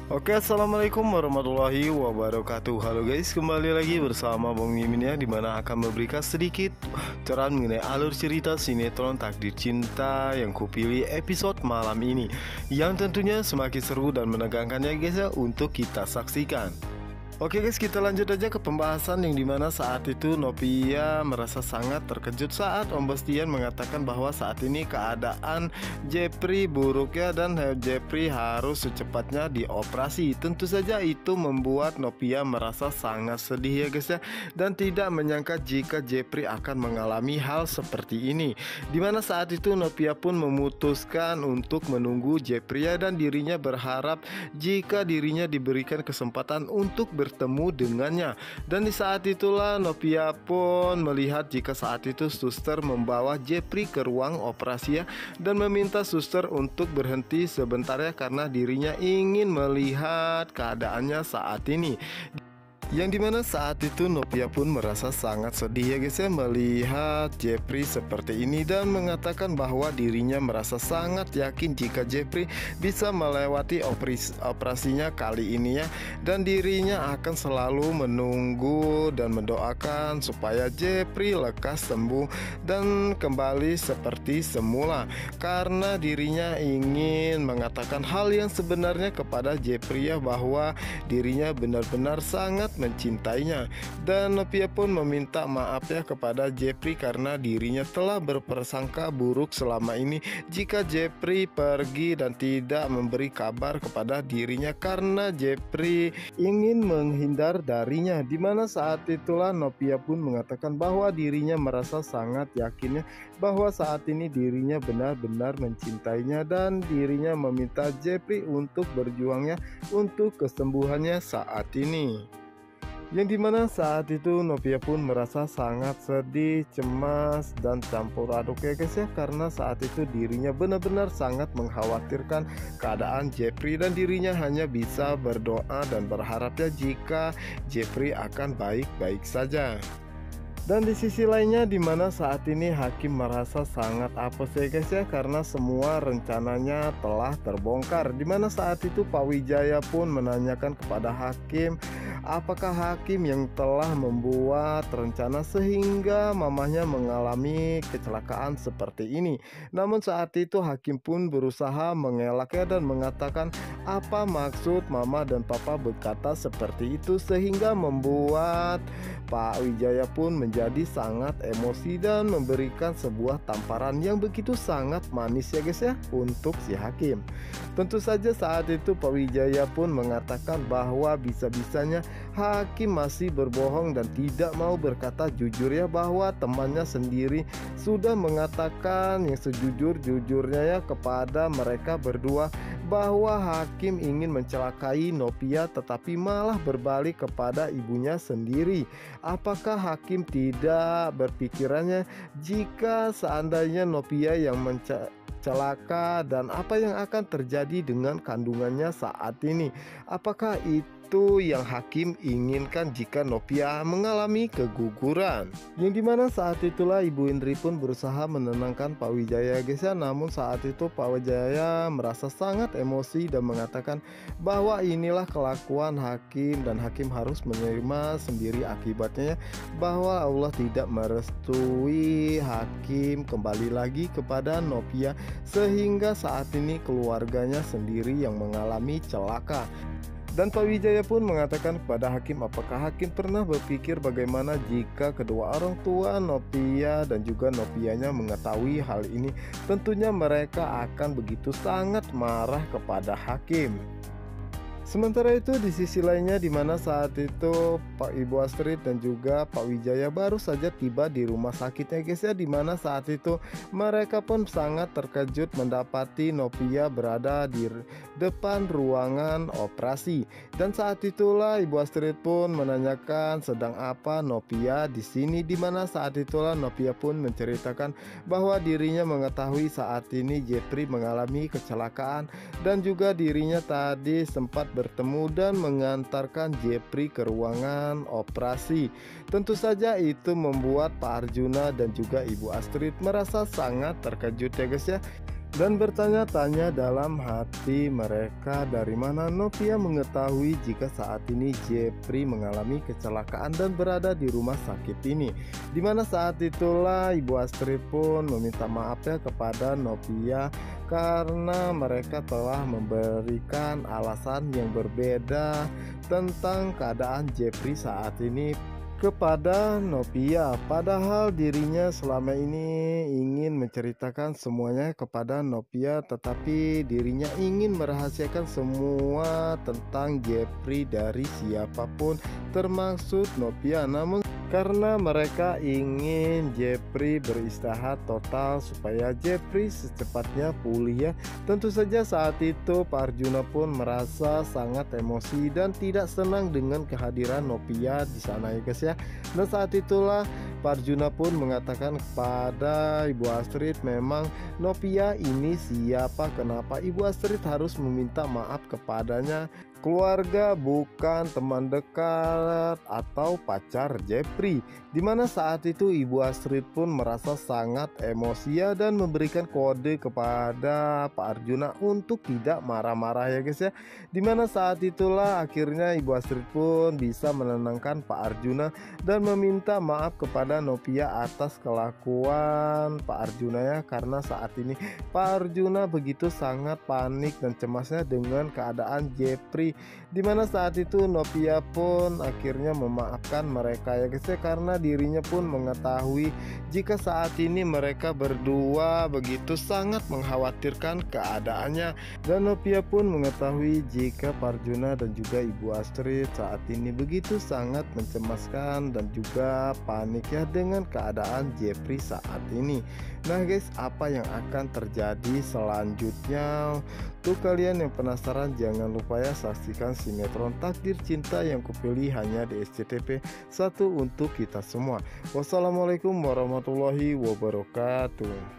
Oke, assalamualaikum warahmatullahi wabarakatuh. Halo guys, kembali lagi bersama Bang Mimin ya, dimana akan memberikan sedikit curahan mengenai alur cerita sinetron Takdir Cinta yang kupilih episode malam ini, yang tentunya semakin seru dan menegangkan ya guys ya, untuk kita saksikan. Oke guys, kita lanjut aja ke pembahasan yang dimana saat itu Novia merasa sangat terkejut saat Om Bastian mengatakan bahwa saat ini keadaan Jepri buruk ya, dan Jepri harus secepatnya dioperasi. Tentu saja itu membuat Novia merasa sangat sedih ya guys ya, dan tidak menyangka jika Jepri akan mengalami hal seperti ini. Dimana saat itu Novia pun memutuskan untuk menunggu Jepri ya, dan dirinya berharap jika dirinya diberikan kesempatan untuk bertemu dengannya. Dan di saat itulah Novia pun melihat jika saat itu suster membawa Jepri ke ruang operasi ya, dan meminta suster untuk berhenti sebentar ya, karena dirinya ingin melihat keadaannya saat ini. Yang dimana saat itu Novia pun merasa sangat sedih ya guys ya, melihat Jepri seperti ini, dan mengatakan bahwa dirinya merasa sangat yakin jika Jepri bisa melewati operasinya kali ini ya, dan dirinya akan selalu menunggu dan mendoakan supaya Jepri lekas sembuh dan kembali seperti semula, karena dirinya ingin mengatakan hal yang sebenarnya kepada Jepri ya, bahwa dirinya benar-benar sangat mencintainya. Dan Novia pun meminta maaf ya kepada Jepri karena dirinya telah berprasangka buruk selama ini jika Jepri pergi dan tidak memberi kabar kepada dirinya, karena Jepri ingin menghindar darinya. Dimana saat itulah Novia pun mengatakan bahwa dirinya merasa sangat yakinnya bahwa saat ini dirinya benar-benar mencintainya, dan dirinya meminta Jepri untuk berjuangnya untuk kesembuhannya saat ini. Yang dimana saat itu Novia pun merasa sangat sedih, cemas, dan campur aduk ya guys ya, karena saat itu dirinya benar-benar sangat mengkhawatirkan keadaan Jepri, dan dirinya hanya bisa berdoa dan berharap ya jika Jepri akan baik-baik saja. Dan di sisi lainnya dimana saat ini Hakim merasa sangat apes ya guys ya, karena semua rencananya telah terbongkar. Dimana saat itu Pak Wijaya pun menanyakan kepada Hakim apakah Hakim yang telah membuat rencana sehingga mamahnya mengalami kecelakaan seperti ini. Namun saat itu Hakim pun berusaha mengelaknya dan mengatakan apa maksud mama dan papa berkata seperti itu, sehingga membuat Pak Wijaya pun menjadi sangat emosi dan memberikan sebuah tamparan yang begitu sangat manis ya guys ya untuk si Hakim. Tentu saja saat itu Pak Wijaya pun mengatakan bahwa bisa-bisanya Hakim masih berbohong dan tidak mau berkata jujur ya, bahwa temannya sendiri sudah mengatakan yang sejujur-jujurnya ya kepada mereka berdua bahwa Hakim ingin mencelakai Novia, tetapi malah berbalik kepada ibunya sendiri. Apakah Hakim tidak berpikirannya jika seandainya Novia yang celaka, dan apa yang akan terjadi dengan kandungannya saat ini? Apakah itu yang Hakim inginkan jika Novia mengalami keguguran? Yang dimana saat itulah Ibu Indri pun berusaha menenangkan Pak Wijaya guys ya, namun saat itu Pak Wijaya merasa sangat emosi dan mengatakan bahwa inilah kelakuan Hakim, dan Hakim harus menerima sendiri akibatnya, bahwa Allah tidak merestui Hakim kembali lagi kepada Novia, sehingga saat ini keluarganya sendiri yang mengalami celaka. Dan Pak Wijaya pun mengatakan kepada Hakim apakah Hakim pernah berpikir bagaimana jika kedua orang tua Novia dan juga Novianya mengetahui hal ini. Tentunya mereka akan begitu sangat marah kepada Hakim. Sementara itu di sisi lainnya dimana saat itu Pak Ibu Astrid dan juga Pak Wijaya baru saja tiba di rumah sakitnya guys ya, dimana saat itu mereka pun sangat terkejut mendapati Novia berada di depan ruangan operasi. Dan saat itulah Ibu Astrid pun menanyakan sedang apa Novia di sini, dimana saat itulah Novia pun menceritakan bahwa dirinya mengetahui saat ini Jepri mengalami kecelakaan, dan juga dirinya tadi sempat bertemu dan mengantarkan Jepri ke ruangan operasi. Tentu saja itu membuat Pak Arjuna dan juga Ibu Astrid merasa sangat terkejut ya guys ya. dan bertanya-tanya dalam hati mereka dari mana Novia mengetahui jika saat ini Jeffrey mengalami kecelakaan dan berada di rumah sakit ini. Dimana saat itulah Ibu Astrid pun meminta maaf ya kepada Novia karena mereka telah memberikan alasan yang berbeda tentang keadaan Jeffrey saat ini kepada Novia, padahal dirinya selama ini ingin menceritakan semuanya kepada Novia, tetapi dirinya ingin merahasiakan semua tentang Jeffrey dari siapapun termasuk Novia. Namun karena mereka ingin Jeffrey beristirahat total supaya Jeffrey secepatnya pulih ya. Tentu saja saat itu Pak Arjuna pun merasa sangat emosi dan tidak senang dengan kehadiran Novia di sana ya guys ya. Dan saat itulah Pak Arjuna pun mengatakan kepada Ibu Astrid, memang Novia ini siapa, kenapa Ibu Astrid harus meminta maaf kepadanya. Keluarga bukan teman dekat atau pacar Jeffrey. Dimana saat itu Ibu Astrid pun merasa sangat emosi dan memberikan kode kepada Pak Arjuna untuk tidak marah-marah ya guys ya. Dimana saat itulah akhirnya Ibu Astrid pun bisa menenangkan Pak Arjuna dan meminta maaf kepada Novia atas kelakuan Pak Arjuna ya, karena saat ini Pak Arjuna begitu sangat panik dan cemasnya dengan keadaan Jeffrey. Dimana saat itu Novia pun akhirnya memaafkan mereka ya guys ya, karena dirinya pun mengetahui jika saat ini mereka berdua begitu sangat mengkhawatirkan keadaannya. Dan Novia pun mengetahui jika Pak Arjuna dan juga Ibu Astrid saat ini begitu sangat mencemaskan dan juga panik ya dengan keadaan Jeffrey saat ini. Nah guys, apa yang akan terjadi selanjutnya? Untuk kalian yang penasaran, jangan lupa ya saksikan sinetron Takdir Cinta yang kupilih hanya di SCTV 1 untuk kita semua. Wassalamualaikum warahmatullahi wabarakatuh.